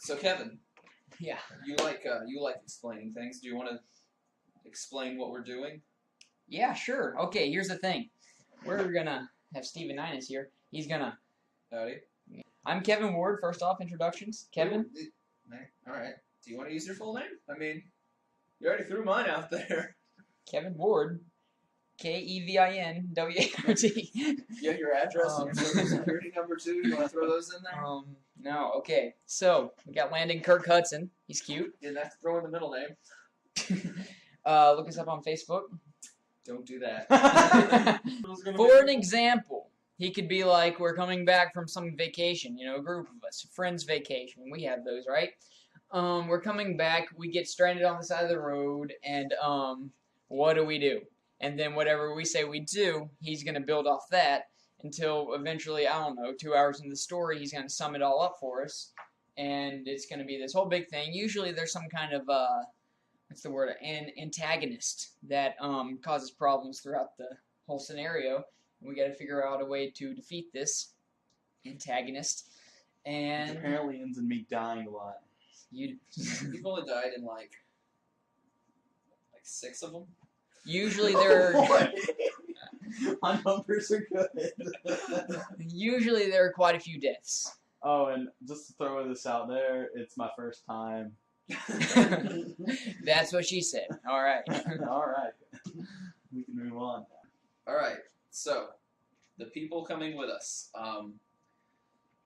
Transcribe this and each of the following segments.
So Kevin, Yeah. you like explaining things. Do you want to explain what we're doing? Yeah, sure. Okay, here's the thing. We're gonna have Steven Ninus here. He's gonna. Howdy. I'm Kevin Ward. First off, introductions. Kevin. All right. Do you want to use your full name? I mean, you already threw mine out there. Kevin Ward. KEVINWARD. Yeah, your address and your social security number too. You want to throw those in there? No. Okay. So we got Landon Kirk Hudson. He's cute. Didn't have to throw in the middle name. Look us up on Facebook. Don't do that. For an example, he could be like, we're coming back from some vacation, a group of us, friends vacation. We have those, right? We're coming back, we get stranded on the side of the road, and what do? And then whatever we say we do, he's going to build off that until eventually, I don't know, 2 hours into the story, he's going to sum it all up for us. And it's going to be this whole big thing. Usually there's some kind of, what's the word, an antagonist that causes problems throughout the whole scenario. We got to figure out a way to defeat this antagonist. And it apparently ends in me dying a lot. You've only died in like 6 of them. Usually there are my numbers are good. Usually there are quite a few deaths. Oh, and just to throw this out there, it's my first time. That's what she said. All right. All right. We can move on. All right. So, the people coming with us.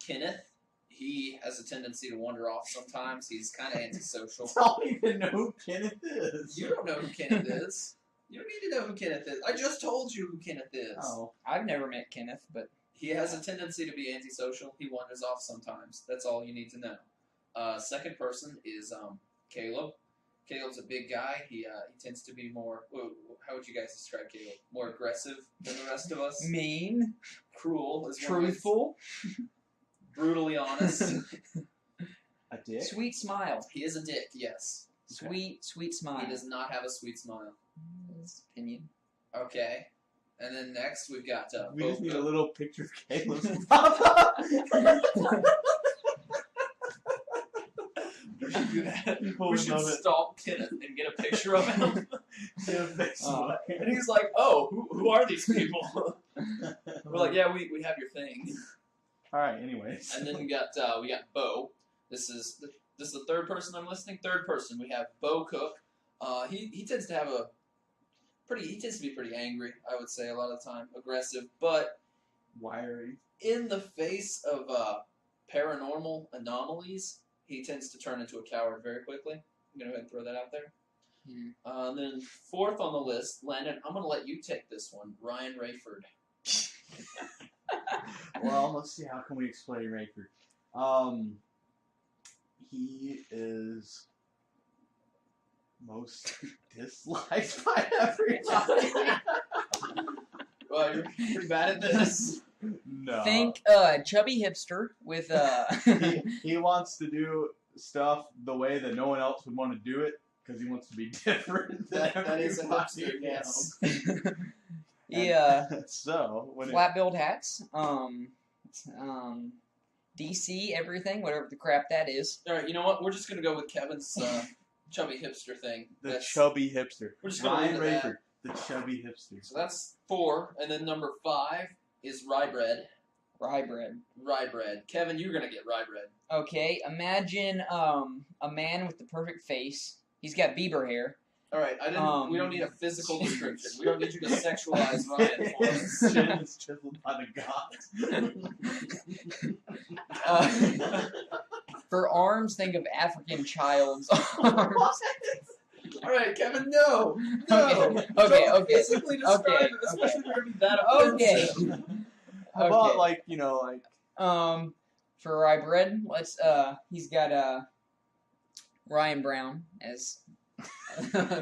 Kenneth, he has a tendency to wander off sometimes. He's kind of antisocial. I don't even know who Kenneth is. You don't know who Kenneth is. You don't need to know who Kenneth is. I just told you who Kenneth is. Oh. I've never met Kenneth, but he has a tendency to be antisocial. He wanders off sometimes. That's all you need to know. Second person is Caleb. Caleb's a big guy. He tends to be more. How would you guys describe Caleb? More aggressive than the rest of us. mean, Cruel, is truthful, brutally honest. A dick? Sweet smile. He is a dick. Yes. Sweet smile. He does not have a sweet smile. His opinion. Okay. And then next we've got. We just need a little picture of Caleb. We should do that. People We would should love it. stalk Kenneth and get a picture of him. And And he's like, "Oh, who are these people?" We're like, "Yeah, we have your thing." All right. Anyways. And then we got Bo. This is the third person I'm listening. Third person we have Bo Cook. He tends to have he tends to be pretty angry. I would say a lot of the time, aggressive, but wiry. In the face of paranormal anomalies, he tends to turn into a coward very quickly. I'm gonna go ahead and throw that out there. Mm-hmm. Then fourth on the list, Landon. I'm gonna let you take this one. Ryan Rayford. Well, let's see. How can we explain Rayford? He is most disliked by everybody. Well, you're pretty bad at this. No. Think chubby hipster with he wants to do stuff the way that no one else would want to do it because he wants to be different than that is a everybody hipster, yes. So when flat billed hats, DC everything, whatever the crap that is. All right, you know what? We're just gonna go with Kevin's chubby hipster thing. Chubby hipster. We're just gonna Ryan leave it at Rayford, the chubby hipster. So that's 4, and then number 5 is rye bread. Rye bread. Rye bread. Kevin, you're gonna get rye bread. Okay, imagine a man with the perfect face. He's got Bieber hair. All right, we don't need a physical description. We don't need you to sexualize Ryan for us. His chin is chiseled by the gods. For arms, think of African child's arms. All right, Kevin, no. Okay. Don't physically describe it, especially if you're gonna be that offensive. How about for rye bread, let's he's got Ryan Brown, as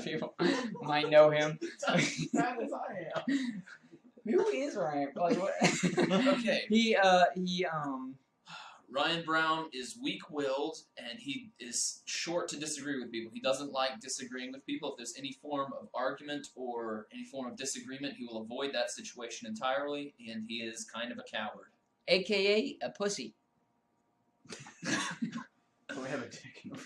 people might know him. bad as I am. Who is Ryan? Like what? Okay. He Ryan Brown is weak-willed, and he is short to disagree with people. He doesn't like disagreeing with people. If there's any form of argument or any form of disagreement, he will avoid that situation entirely, and he is kind of a coward. AKA a pussy. Can we have a dick in the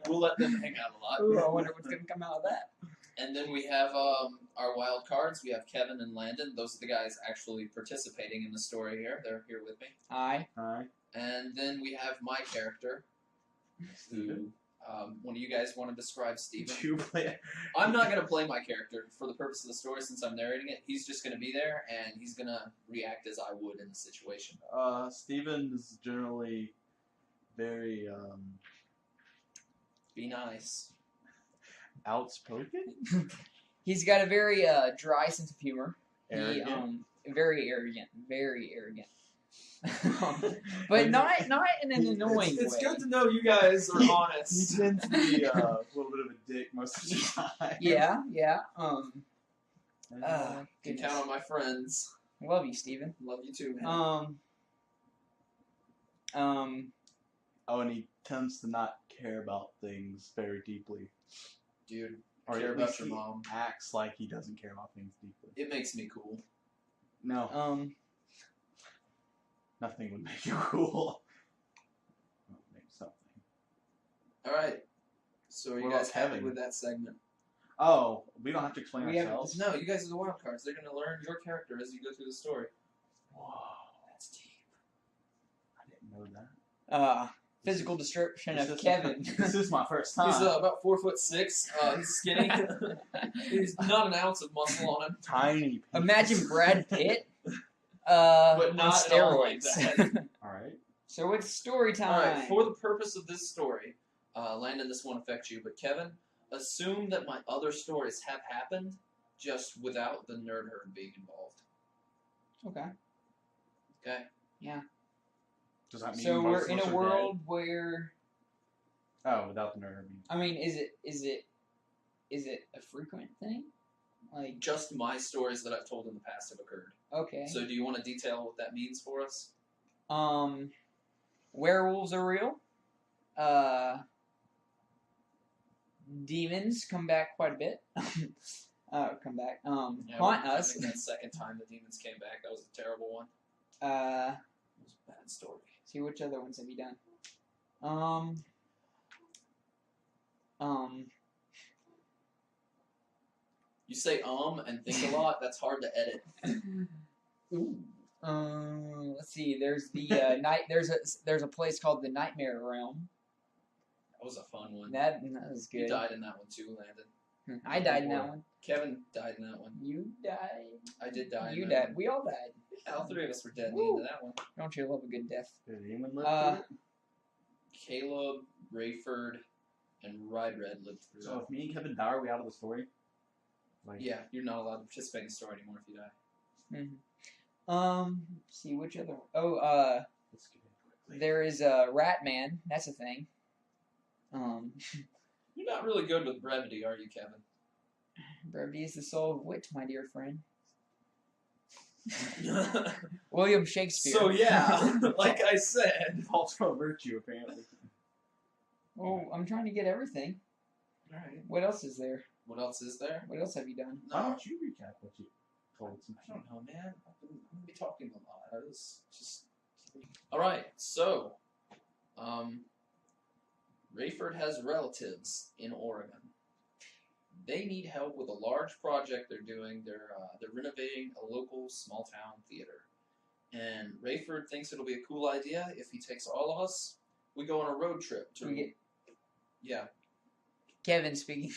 We'll let them hang out a lot. Ooh, I wonder what's gonna come out of that. And then we have our wild cards. We have Kevin and Landon. Those are the guys actually participating in the story here. They're here with me. Aye. Alright. And then we have my character. Steven. One of you guys want to describe Steven? You play. I'm not going to play my character for the purpose of the story since I'm narrating it. He's just going to be there, and he's going to react as I would in the situation. Steven is generally very Be nice. outspoken, He's got a very dry sense of humor. arrogant. He very arrogant, but not in an annoying It's way. good to know you guys are He honest. tends to be a little bit of a dick most of the time. Yeah. And, You can Goodness. count on my friends. Love you, Steven. Love you too, man. oh, and he tends to not care about things very deeply. Dude, Or care at about least your he mom. acts like he doesn't care about things deeply. It makes me cool. No, nothing would make you cool. Well, maybe something. Alright. So are you What guys about happy Kevin? with that segment? Oh, we don't have to explain We haven't- ourselves. No, you guys are the wild cards. They're going to learn your character as you go through the story. Whoa, That's deep. I didn't know that. Physical description This of is- Kevin. This is my first time. He's about 4'6". He's skinny. He's not an ounce of muscle on him. Tiny. Penis. Imagine Brad Pitt, But on not at all like steroids. that. All right. So it's story time. Alright, for the purpose of this story, Landon, this won't affect you, but Kevin, assume that my other stories have happened, just without the nerd herd being involved. Okay. Okay? Does that mean So most we're of in us a are world where, dead? Oh, without the nerd. I mean, is it a frequent thing? Like, Just my stories that I've told in the past have occurred. okay. So do you want to detail what that means for us? Werewolves are real. Demons come back quite a bit. Come back. Yeah, Haunt I us. think that second time the demons came back, that was a terrible one. Uh, It was a bad story. see, which other ones have you done? You say and think a lot, that's hard to edit. Ooh. Let's see. There's the night. There's a place called the Nightmare Realm. That was a fun one. That was You good. died in that one too, Landon. I died in that one. Kevin died in that one. You died. I did die in You that died. one. We all died. Yeah, all three of us were dead at the Woo. end of that one. Don't you love a good death? Did anyone live Uh, through it? Caleb, Rayford, and Ride Red lived through So that. if me and Kevin die, are we out of the story? Like, Yeah, you're not allowed to participate in the story anymore if you die. Let's see which other. Oh, Let's get into it. Please. there is a Rat Man. That's a thing. You're not really good with brevity, are you, Kevin? Brevity is the soul of wit, my dear friend. William Shakespeare. So yeah, like I said. It's also a virtue, apparently. Oh, I'm trying to get everything. Alright. What else is there? What else is there? What else have you done? Why don't you recap what you told some I don't know, man. I'm gonna be talking a lot. I was just. Alright, so. Rayford has relatives in Oregon. They need help with a large project they're doing. They're renovating a local small town theater. And Rayford thinks it'll be a cool idea if he takes all of us. We go on a road trip to. We get Yeah. Kevin speaking.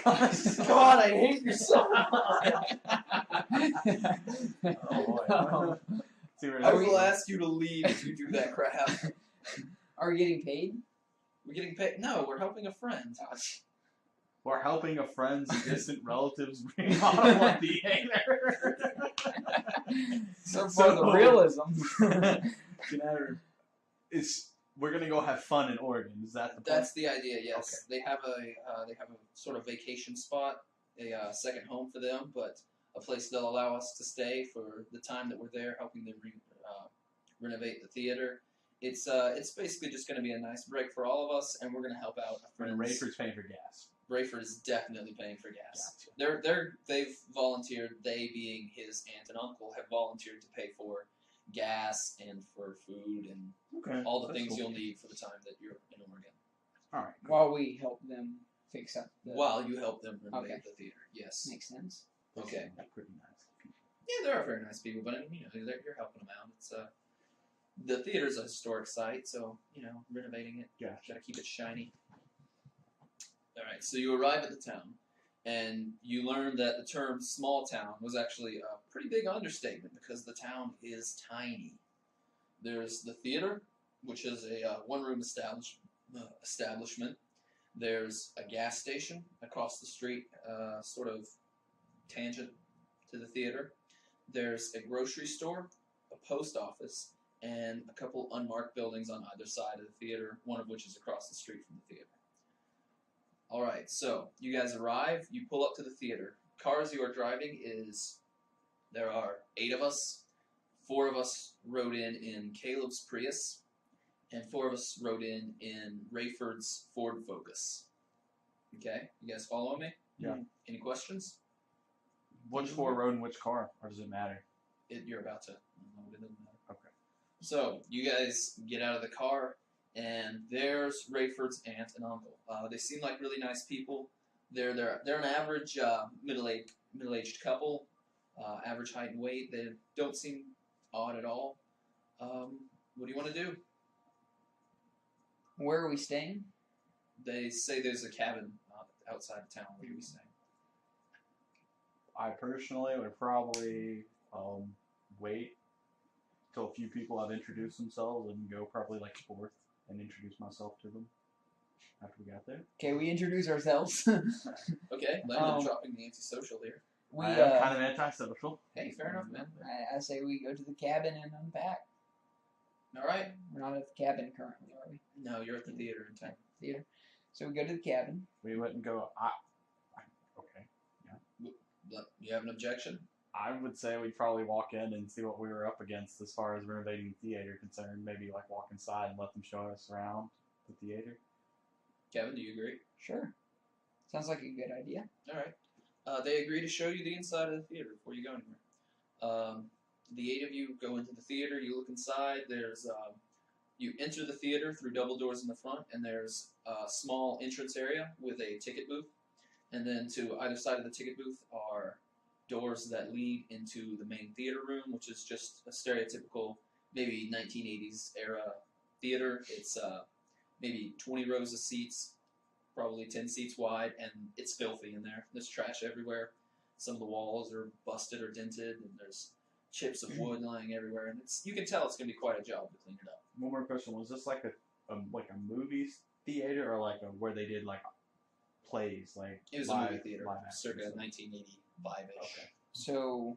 God, I hate you so much. Oh boy. See where I this will is. ask you to leave if you do that crap. Are we getting paid? We're getting paid. No, we're helping a friend. We're helping a friend's distant relatives bring on one theater. So far, the realism. We're gonna go have fun in Oregon. Is that the point? That's the idea. Yes, they have a sort of vacation spot, a second home for them, but a place they'll allow us to stay for the time that we're there, helping them renovate the theater. It's basically just going to be a nice break for all of us, and we're going to help out a friend. And Rayford's paying for gas. Rayford is definitely paying for gas. Gotcha. They've volunteered. They, being his aunt and uncle, have volunteered to pay for gas and for food and Okay. all the that's things cool. you'll need for the time that you're in Oregon. All right. While we help them fix up the... While you help them renovate Okay. the theater, yes. Makes sense. Okay. They're pretty nice people. Yeah, there are very nice people, but you're helping them out. It's the theater's a historic site, so renovating it. Yeah. Gotta keep it shiny. All right, so you arrive at the town, and you learn that the term "small town" was actually a pretty big understatement because the town is tiny. There's the theater, which is a one-room establishment. There's a gas station across the street, sort of tangent to the theater. There's a grocery store, a post office, and a couple unmarked buildings on either side of the theater, one of which is across the street from the theater. All right, so you guys arrive, you pull up to the theater. Cars you are driving there are 8 of us. 4 of us rode in Caleb's Prius, and 4 of us rode in Rayford's Ford Focus. Okay, you guys follow me? Yeah. Any questions? Which 4 rode in which car, or does it matter? You're about to. No, it doesn't matter. Okay. So you guys get out of the car, and there's Rayford's aunt and uncle. They seem like really nice people. They're an average middle-aged couple, average height and weight. They don't seem odd at all. What do you want to do? Where are we staying? They say there's a cabin outside of town where we stay. I personally would probably wait till a few people have introduced themselves and go probably like 4th and introduce myself to them after we got there. Okay, we introduce ourselves. Okay, Landon dropping the antisocial here. we I am kind of antisocial. Hey, fair enough, man. I say we go to the cabin and unpack. All right. We're not at the cabin currently, are we? No, you're at the theater in town. Theater. So we go to the cabin. We wouldn't go. Okay. You have an objection? I would say we'd probably walk in and see what we were up against as far as renovating the theater concerned. Maybe like walk inside and let them show us around the theater. Kevin, do you agree? Sure. Sounds like a good idea. All right. They agree to show you the inside of the theater before you go anywhere. The 8 of you go into the theater. You look inside. You enter the theater through double doors in the front, and there's a small entrance area with a ticket booth. And then to either side of the ticket booth are doors that lead into the main theater room, which is just a stereotypical, maybe 1980s era theater. It's maybe 20 rows of seats, probably 10 seats wide, and it's filthy in there. There's trash everywhere. Some of the walls are busted or dented, and there's chips of wood lying everywhere. And you can tell it's going to be quite a job to clean it up. One more question: was this like a movie theater or like where they did like plays? Like It was a movie theater, circa 1985-ish. Okay. So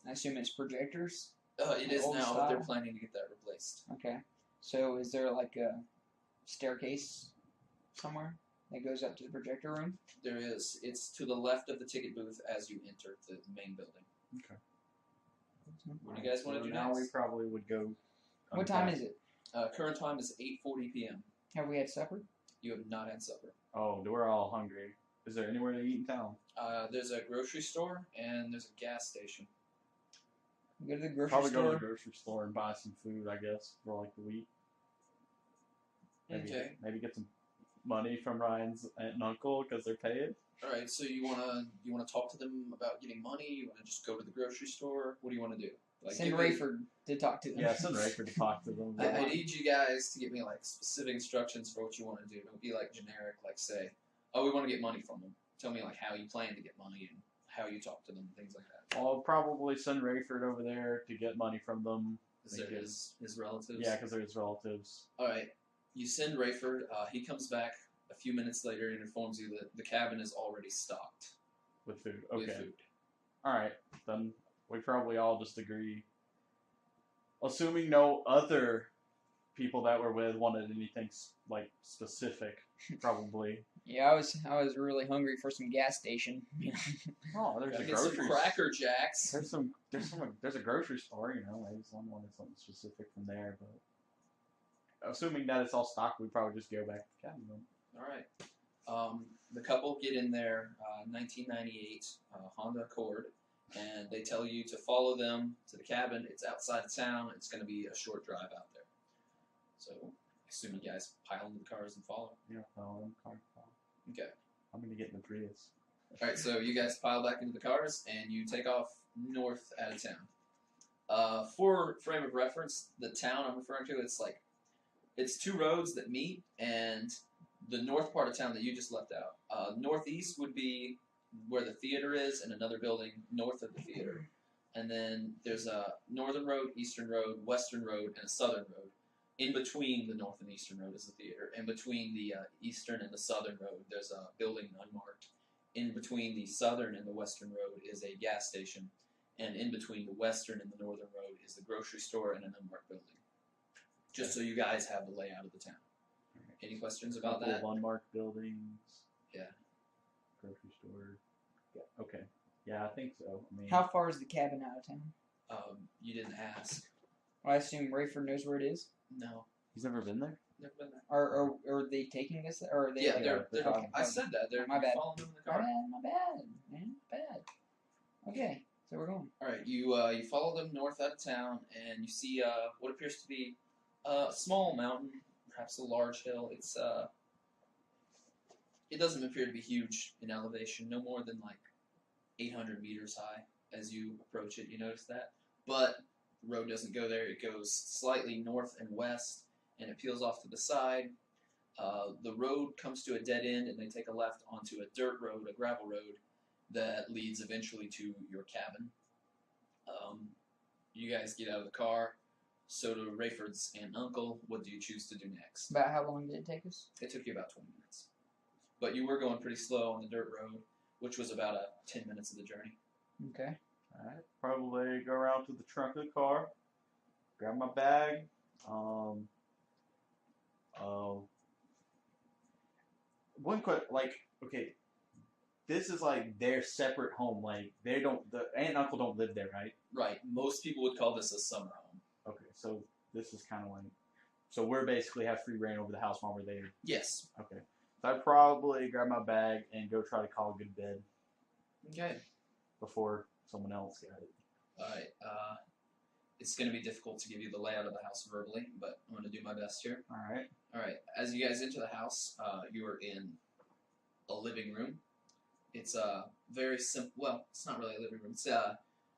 I assume it's projectors? It is Old now, but style? they're planning to get that replaced. Okay. So is there like a staircase somewhere that goes up to the projector room? There is. It's to the left of the ticket booth as you enter the main building. Okay. What do you guys want to do Now next? we probably would go. What time is it? Current time is 8:40 p.m. Have we had supper? You have not had supper. Oh, we're all hungry. Is there anywhere to eat in town? There's a grocery store and there's a gas station. We go to the grocery Probably go to the store. grocery store and buy some food, I guess, for like the week. Okay. Maybe get some money from Ryan's aunt and uncle because they're paid. All right. So you wanna talk to them about getting money? You wanna just go to the grocery store? What do you want to do? Send give me- Rayford to talk to them. Yeah, send Rayford to talk to them. I need you guys to give me like specific instructions for what you want to do. Don't be like generic, like say, oh, we want to get money from them. Tell me like how you plan to get money and how you talk to them, things like that. I'll probably send Rayford over there to get money from them. Is there his relatives? Yeah, because they're his relatives. All right. You send Rayford. He comes back a few minutes later and informs you that the cabin is already stocked With food. Okay. with food. Alright, then we probably all just agree. Assuming no other people that we're with wanted anything like specific, probably. Yeah, I was really hungry for some gas station. Oh, there's Gotta a get some grocery. Cracker Jacks. There's a grocery store. You know, maybe someone wanted something specific from there. But assuming that it's all stocked, we'd probably just go back to the cabin room. All right. The couple get in their 1998 Honda Accord, and they tell you to follow them to the cabin. It's outside of town. It's going to be a short drive out there. So I assume you guys pile into the cars and follow. Yeah, follow. Okay. I'm gonna get in the Prius. All right, so you guys pile back into the cars and you take off north out of town. For frame of reference, the town I'm referring to, it's two roads that meet, and the north part of town that you just left out. Northeast would be where the theater is, and another building north of the theater. And then there's a northern road, eastern road, western road, and a southern road. In between the north and eastern road is the theater. In between the eastern and the southern road, there's a building unmarked. In between the southern and the western road is a gas station. And in between the western and the northern road is the grocery store and an unmarked building. Just so you guys have the layout of the town. Any questions about that? Couple of unmarked buildings. Yeah. Grocery store. Yeah. Okay. Yeah, I think so. I mean, How far is the cabin out of town? You didn't ask. Well, I assume Rayford knows where it is. No. he's never been there. Never been there. Are they taking us there? Or are they? Yeah, they're okay. I said that. They're My bad. following them in the My car. bad, my bad, man, bad. Okay, so we're going. All right, you follow them north out of town, and you see what appears to be a small mountain, perhaps a large hill. It doesn't appear to be huge in elevation, no more than like 800 meters high. As you approach it, you notice that, but the road doesn't go there. It goes slightly north and west, and it peels off to the side. The road comes to a dead end, and they take a left onto a dirt road, a gravel road, that leads eventually to your cabin. You guys get out of the car. So do Rayford's aunt and uncle. What do you choose to do next? About how long did it take us? It took you about 20 minutes. But you were going pretty slow on the dirt road, which was about 10 minutes of the journey. Okay. Alright, probably go around to the trunk of the car, grab my bag, one question, like, okay, this is like their separate home, like, the aunt and uncle don't live there, right? Right. Most people would call this a summer home. Okay, so this is kind of like, so we're basically have free reign over the house while we're there. Yes. Okay, so I'd probably grab my bag and go try to call a good bed Okay. before someone else got it. Alright. It's going to be difficult to give you the layout of the house verbally, but I'm going to do my best here. Alright. Alright. As you guys enter the house, you are in a living room. It's very simple. Well, it's not really a living room. It's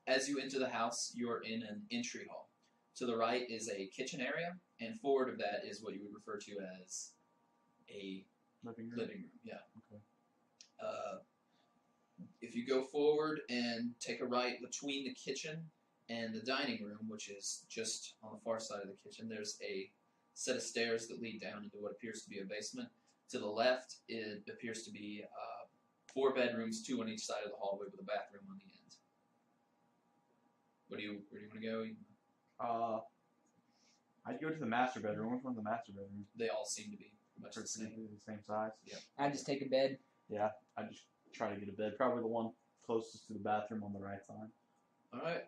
as you enter the house, you're in an entry hall. To the right is a kitchen area, and forward of that is what you would refer to as a Living room. living room. Yeah. Okay. If you go forward and take a right between the kitchen and the dining room, which is just on the far side of the kitchen, there's a set of stairs that lead down into what appears to be a basement. To the left, it appears to be 4 bedrooms, 2 on each side of the hallway with a bathroom on the end. Where do you want to go? I'd go to the master bedroom. Which one's the master bedroom? They all seem to be much the same. The same size? Yep. I just take a bed. Yeah, I just try to get a bed. Probably the one closest to the bathroom on the right side. Alright.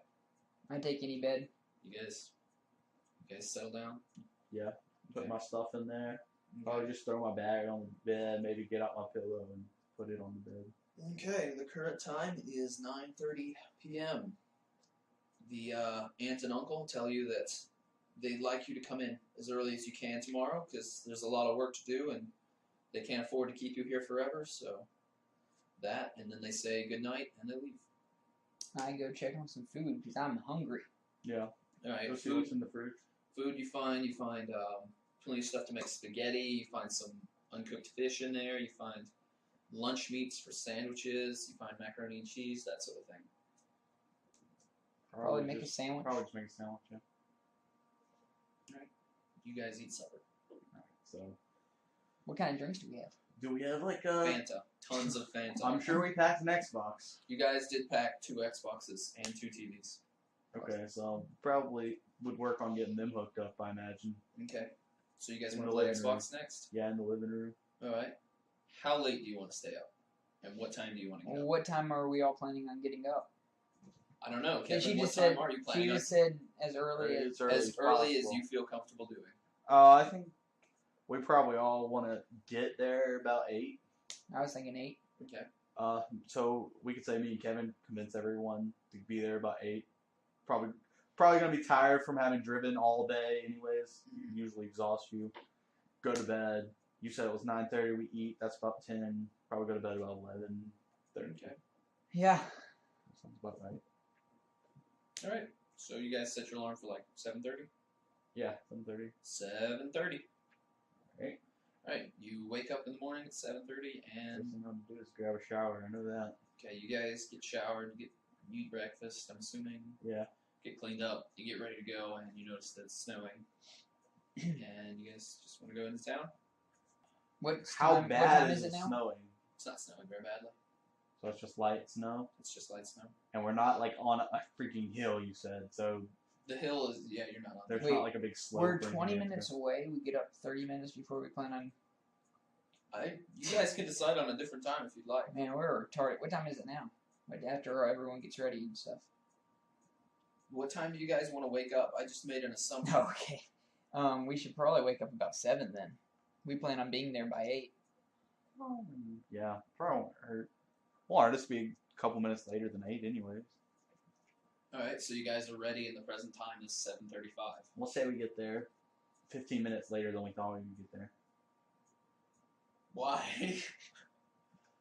I take any bed. You guys settle down? Yeah. Put Okay. my stuff in there. Okay. Probably just throw my bag on the bed, maybe get out my pillow and put it on the bed. Okay, the current time is 9:30 p.m. The aunt and uncle tell you that they'd like you to come in as early as you can tomorrow because there's a lot of work to do and they can't afford to keep you here forever, so that, and then they say good night and they leave. I go check on some food because I'm hungry. Yeah. Alright, Go see food, what's in the fridge. you find plenty of stuff to make spaghetti, you find some uncooked fish in there, you find lunch meats for sandwiches, you find macaroni and cheese, that sort of thing. Probably make a sandwich. Probably just make a sandwich, yeah. You guys eat supper. Alright, so. What kind of drinks do we have? Do we have like Fanta. Tons of Fanta. I'm sure we packed an Xbox. You guys did pack 2 Xboxes and 2 TVs. Okay, so probably would work on getting them hooked up, I imagine. Okay. So you guys In want the to play living Xbox next? Yeah, in the living room. Alright. How late do you want to stay up? And what time do you want to go? What time are we all planning on getting up? I don't know. Yeah, Kevin, she what just time said. are you She planning on? just said as early as. As early as possible. you feel comfortable doing. I think we probably all want to get there about 8. I was thinking 8. Okay. So we could say me and Kevin convince everyone to be there about 8. Probably gonna be tired from having driven all day, anyways. Usually exhaust you. Go to bed. You said it was 9:30. We eat. That's about 10. Probably go to bed about 11:30. Okay. Yeah. That sounds about right. All right. So you guys set your alarm for like 7:30. Yeah, 7:30. 7:30. Right. All right. You wake up in the morning at 7:30, First and thing I'm gonna do is grab a shower. I know that. okay, you guys get showered, you eat breakfast. I'm assuming. Yeah. Get cleaned up. You get ready to go, and you notice that it's snowing, and you guys just want to go into town. What How time bad is is it it now? snowing? It's not snowing very badly. So it's just light snow, It's just light snow. and we're not like on a freaking hill. You said so. The hill is you're not on. There's Wait, not like a big slope. We're or anything 20 up minutes there. away. We get up 30 minutes before we plan on. You guys can decide on a different time if you'd like. Man, we're retarded. What time is it now? Like after everyone gets ready and stuff. What time do you guys want to wake up? I just made an assumption. Okay. We should probably wake up about 7 then. We plan on being there by 8. Yeah, probably won't hurt. Well, it'll just be a couple minutes later than 8, anyways. All right, so you guys are ready, and the present time is 7:35. We'll say we get there 15 minutes later than we thought we would get there. Why?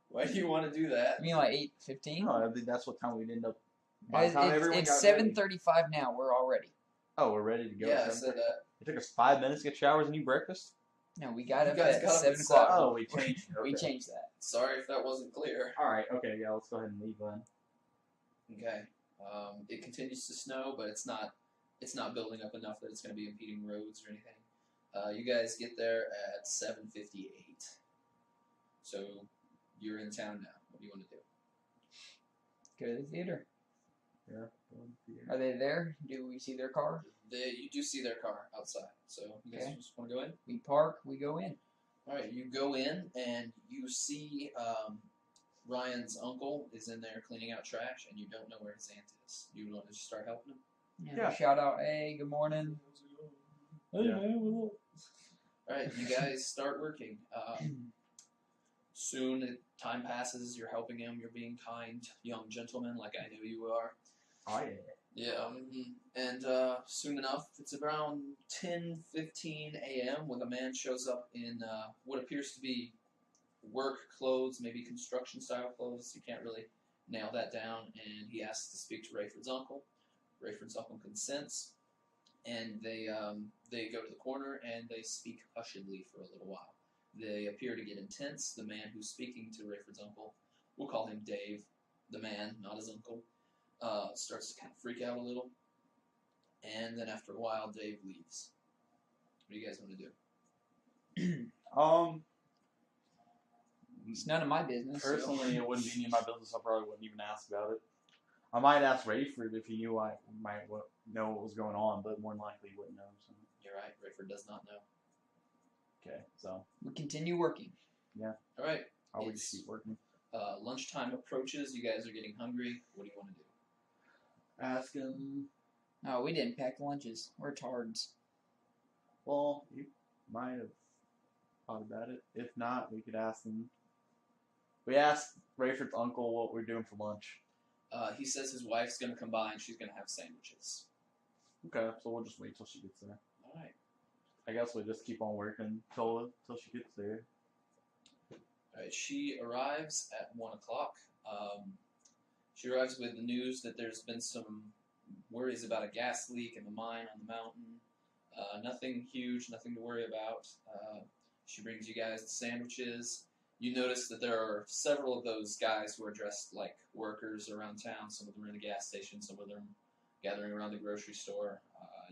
Why do you want to do that? You mean like 8:15? No, I think that's what time we'd end up. By the time everyone It's got ready. 7:35 now. We're all ready. Oh, we're ready to go. Yeah, I said that. It took us 5 minutes to get showers and eat breakfast. No, we got You up guys at got up at 7 o'clock. Oh, we changed. it. We Okay. changed that. Sorry if that wasn't clear. All right. Okay. Yeah. Let's go ahead and leave then. Okay. It continues to snow, but it's not building up enough that it's going to be impeding roads or anything. You guys get there at 7:58. So you're in town now. What do you want to do? Go to the theater. Yeah. Are they there? Do we see their car? You do see their car outside. So you guys Okay. just want to go in? We park. We go in. All right, you go in and you see Ryan's uncle is in there cleaning out trash, and you don't know where his aunt is. You want to just start helping him? Yeah. Shout out, hey, good morning. Hey, Yeah. man, what's All right, you guys start working. Soon, time passes. You're helping him. You're being kind, young gentleman, like I know you are. Oh yeah. Yeah, and soon enough, it's around 10:15 a.m. when a man shows up in what appears to be work clothes, maybe construction-style clothes. You can't really nail that down, and he asks to speak to Rayford's uncle. Rayford's uncle consents, and they go to the corner and they speak hushedly for a little while. They appear to get intense. The man who's speaking to Rayford's uncle, we'll call him Dave, the man, not his uncle, starts to kind of freak out a little. And then after a while, Dave leaves. What do you guys want to do? It's none of my business. Personally, it wouldn't be any of my business. I probably wouldn't even ask about it. I might ask Rayford if he knew. I might know what was going on, but more than likely he wouldn't know. So. You're right. Rayford does not know. Okay, so We continue working. All right. I would just keep working. Lunchtime approaches. You guys are getting hungry. What do you want to do? Ask him. No, we didn't pack lunches. We're tards. Well, you might have thought about it. If not, we could ask him. We asked Rayford's uncle what we're doing for lunch. He says his wife's going to come by and she's going to have sandwiches. Okay, so we'll just wait till she gets there. All right. I guess we'll just keep on working till she gets there. All right. She arrives at 1 o'clock. She arrives with the news that there's been some worries about a gas leak in the mine on the mountain. Nothing huge, nothing to worry about. She brings you guys the sandwiches. You notice that there are several of those guys who are dressed like workers around town. Some of them are in the gas station, some of them gathering around the grocery store.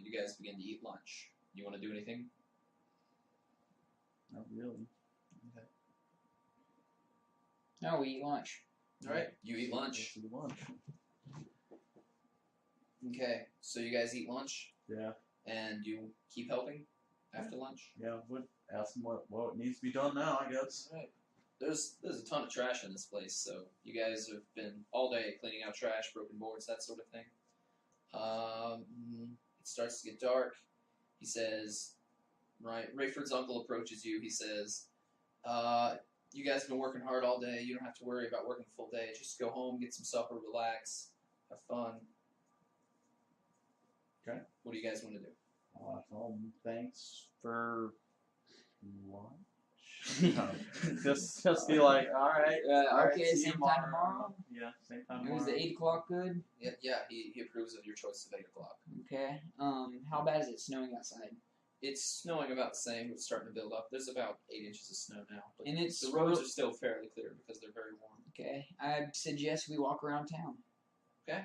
You guys begin to eat lunch. You want to do anything? Not really. Okay. No, we eat lunch. All right, you eat lunch. Let's eat lunch. Okay, so you guys eat lunch, Yeah. and you keep helping after lunch. Yeah, would ask him what needs to be done now, I guess. All right. There's a ton of trash in this place, so you guys have been all day cleaning out trash, broken boards, that sort of thing. It starts to get dark. He says, right, Rayford's uncle approaches you. He says, You guys have been working hard all day. You don't have to worry about working a full day. Just go home, get some supper, relax, have fun. Okay. What do you guys want to do? Thanks for lunch. Just be like, all right. Okay, see you same time tomorrow. Yeah, same time It tomorrow. was the 8 o'clock good? Yeah, he approves of your choice of 8 o'clock. Okay. How bad is it snowing outside? It's snowing about the same. It's starting to build up. There's about 8 inches of snow now. But And it's the roads are still fairly clear because they're very warm. Okay. I suggest we walk around town. Okay.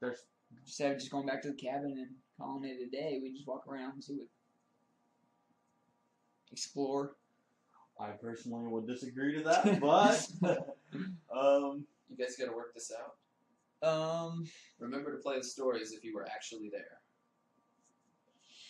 There's Instead of just going back to the cabin and calling it a day, we just walk around and see what. Explore. I personally would disagree to that, but You guys got to work this out. Remember to play the story as if you were actually there.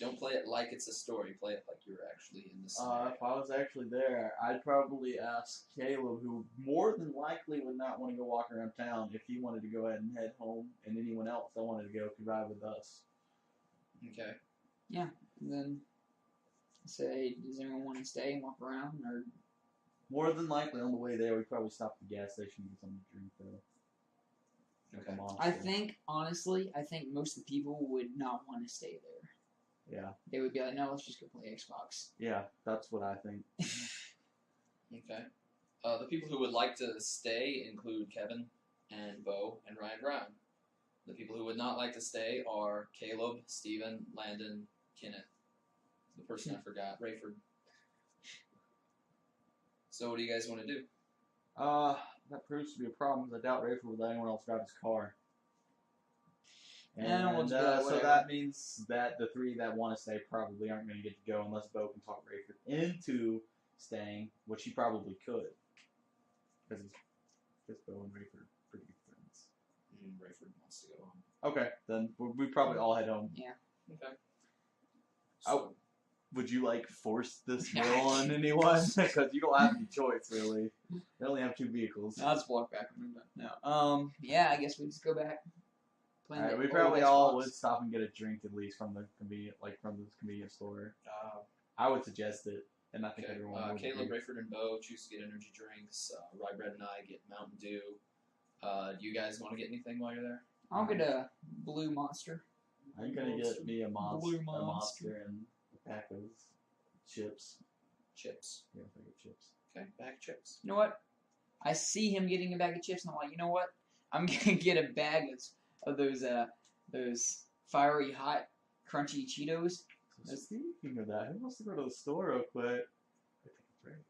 Don't play it like it's a story. Play it like you were actually in the scenario. if I was actually there, I'd probably ask Caleb, who more than likely would not want to go walk around town, if he wanted to go ahead and head home, and anyone else that wanted to go could ride with us. Okay. And then say, does anyone want to stay and walk around? Or More than likely, on the way there, we'd probably stop at the gas station and get something to drink, though. Okay. I think, honestly, most of the people would not want to stay there. Yeah. They would be like, no, let's just go play Xbox. Yeah, that's what I think. Okay. The people who would like to stay include Kevin and Bo and Ryan Brown. The people who would not like to stay are Caleb, Steven, Landon, Kenneth. The person I forgot, Rayford. So what do you guys want to do? That proves to be a problem, because I doubt Rayford would let anyone else drive his car. Yeah, we'll And just be like, so whatever. that means that the three that want to stay probably aren't going to get to go unless Bo can talk Rayford into staying, which he probably could. Because Bo and Rayford are pretty good friends. Rayford wants to go home. Okay, then we probably all head home. Yeah. Okay. Oh. Would you force this will on anyone? Because you don't have any choice, really. They only have 2 vehicles. I'll just walk back when I'm done. No. Yeah, I guess we just go back. Alright, we probably all would stop and get a drink at least from the convenience store. I would suggest it, and I think Okay. everyone would. Caleb, agree. Rayford, and Bo choose to get energy drinks. Rye Bread and I get Mountain Dew. Do you guys want to get anything while you're there? I'll get a blue monster. I'm gonna get me a Blue monster Monster. and a pack of chips. Chips. Yeah, I think of chips. Okay, bag of chips. You know what? I see him getting a bag of chips, and I'm like, you know what? I'm gonna get a bag of those fiery hot crunchy Cheetos. So speaking of that, who wants to go to the store real quick? I think it's right.